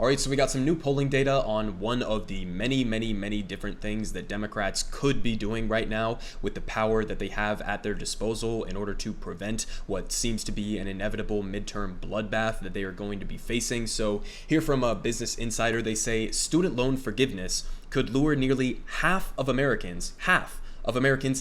All right, so we got some new polling data on one of the many different things that Democrats could be doing right now with the power that they have at their disposal in order to prevent what seems to be an inevitable midterm bloodbath that they are going to be facing. So here from a Business Insider, they say student loan forgiveness could lure nearly half of Americans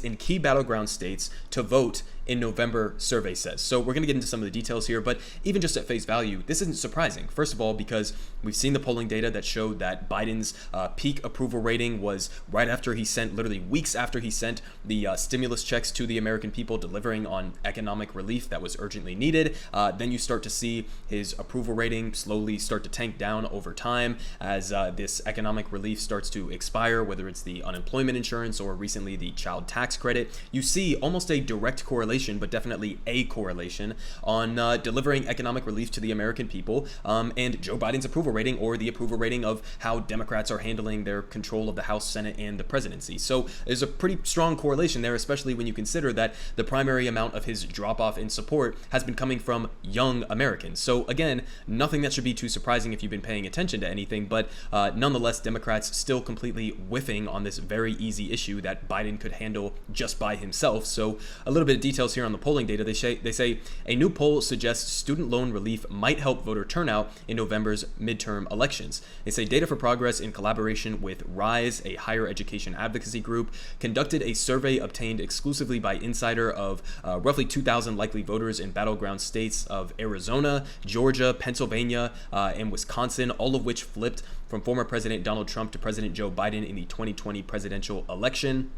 in key battleground states to vote in November, survey says. So we're going to get into some of the details here, but even just at face value, this isn't surprising. First of all, because we've seen the polling data that showed that Biden's peak approval rating was right after he sent, literally weeks after he sent the stimulus checks to the American people, delivering on economic relief that was urgently needed. Then you start to see his approval rating slowly start to tank down over time as this economic relief starts to expire, whether it's the unemployment insurance or recently the child tax credit. You see almost a direct correlation, but definitely a correlation on delivering economic relief to the American people and Joe Biden's approval rating, or the approval rating of how Democrats are handling their control of the House, Senate, and the presidency. So there's a pretty strong correlation there, especially when you consider that the primary amount of his drop-off in support has been coming from young Americans. So again, nothing that should be too surprising if you've been paying attention to anything, but nonetheless, Democrats still completely whiffing on this very easy issue that Biden could handle just by himself. So a little bit of details here on the polling data. They say a new poll suggests student loan relief might help voter turnout in November's midterm elections. They say Data for Progress, in collaboration with RISE, a higher education advocacy group, conducted a survey obtained exclusively by Insider of roughly 2,000 likely voters in battleground states of Arizona, Georgia, Pennsylvania, and Wisconsin, all of which flipped from former President Donald Trump to President Joe Biden in the 2020 presidential election.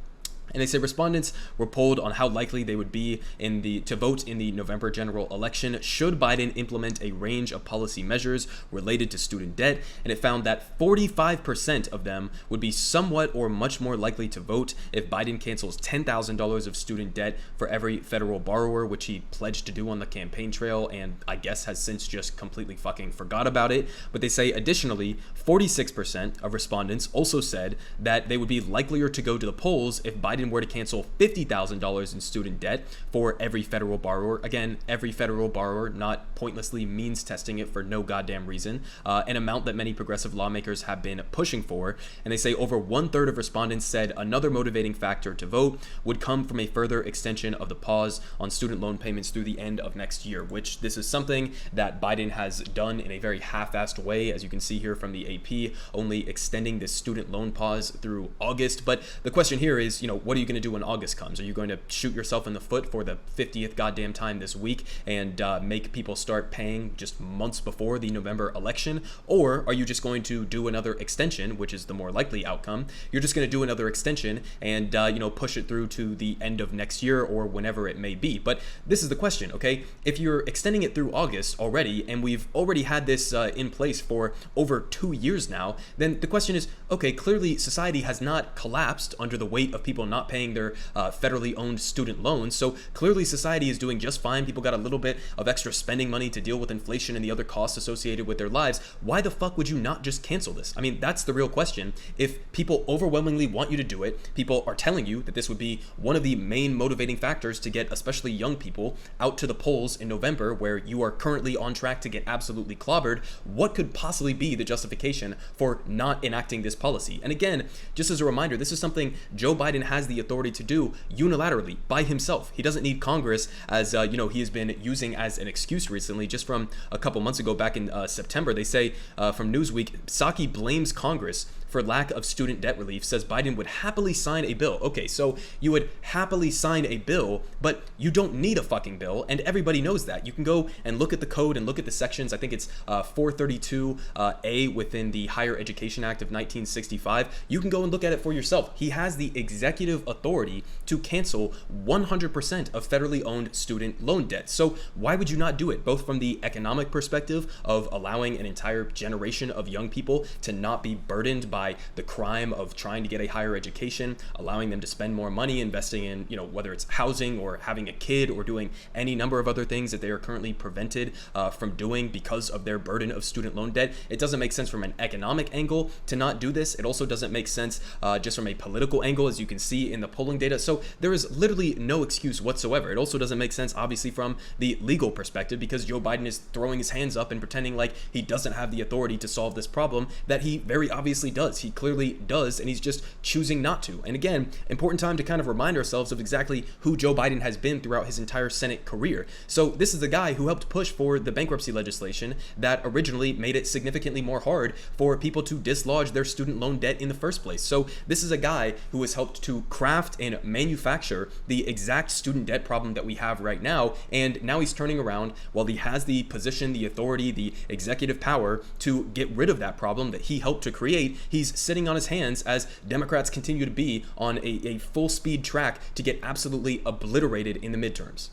And they say respondents were polled on how likely they would be to vote in the November general election should Biden implement a range of policy measures related to student debt. And it found that 45% of them would be somewhat or much more likely to vote if Biden cancels $10,000 of student debt for every federal borrower, which he pledged to do on the campaign trail, and I guess has since just completely fucking forgot about it. But they say additionally, 46% of respondents also said that they would be likelier to go to the polls if Biden were to cancel $50,000 in student debt for every federal borrower. Again, every federal borrower, not pointlessly means testing it for no goddamn reason, an amount that many progressive lawmakers have been pushing for. And they say over 1/3 of respondents said another motivating factor to vote would come from a further extension of the pause on student loan payments through the end of next year, which this is something that Biden has done in a very half-assed way, as you can see here from the AP, only extending this student loan pause through August. But the question here is, what are you going to do when August comes? Are you going to shoot yourself in the foot for the 50th goddamn time this week and make people start paying just months before the November election? Or are you just going to do another extension, which is the more likely outcome? You're just going to do another extension and push it through to the end of next year or whenever it may be. But this is the question, okay? If you're extending it through August already, and we've already had this in place for over 2 years now, then the question is, okay, clearly society has not collapsed under the weight of people not paying their federally owned student loans. So clearly society is doing just fine. People got a little bit of extra spending money to deal with inflation and the other costs associated with their lives. Why the fuck would you not just cancel this? I mean, that's the real question. If people overwhelmingly want you to do it, people are telling you that this would be one of the main motivating factors to get especially young people out to the polls in November, where you are currently on track to get absolutely clobbered, what could possibly be the justification for not enacting this policy? And again, just as a reminder, this is something Joe Biden has the authority to do unilaterally by himself. He doesn't need Congress, as he has been using as an excuse recently. Just from a couple months ago, back in September, they say from Newsweek, Psaki blames Congress for lack of student debt relief, says Biden would happily sign a bill. Okay, so you would happily sign a bill, but you don't need a fucking bill, and everybody knows that. You can go and look at the code and look at the sections. I think it's 432A within the Higher Education Act of 1965. You can go and look at it for yourself. He has the executive authority to cancel 100% of federally owned student loan debt. So why would you not do it? Both from the economic perspective of allowing an entire generation of young people to not be burdened by by the crime of trying to get a higher education, allowing them to spend more money investing in, whether it's housing or having a kid or doing any number of other things that they are currently prevented from doing because of their burden of student loan debt. It doesn't make sense from an economic angle to not do this. It also doesn't make sense just from a political angle, as you can see in the polling data. So there is literally no excuse whatsoever. It also doesn't make sense, obviously, from the legal perspective, because Joe Biden is throwing his hands up and pretending like he doesn't have the authority to solve this problem that he very obviously does. He clearly does, and he's just choosing not to. And again, important time to kind of remind ourselves of exactly who Joe Biden has been throughout his entire Senate career. So this is the guy who helped push for the bankruptcy legislation that originally made it significantly more hard for people to dislodge their student loan debt in the first place. So this is a guy who has helped to craft and manufacture the exact student debt problem that we have right now, and now he's turning around while he has the position, the authority, the executive power to get rid of that problem that he helped to create. He's sitting on his hands as Democrats continue to be on a full speed track to get absolutely obliterated in the midterms.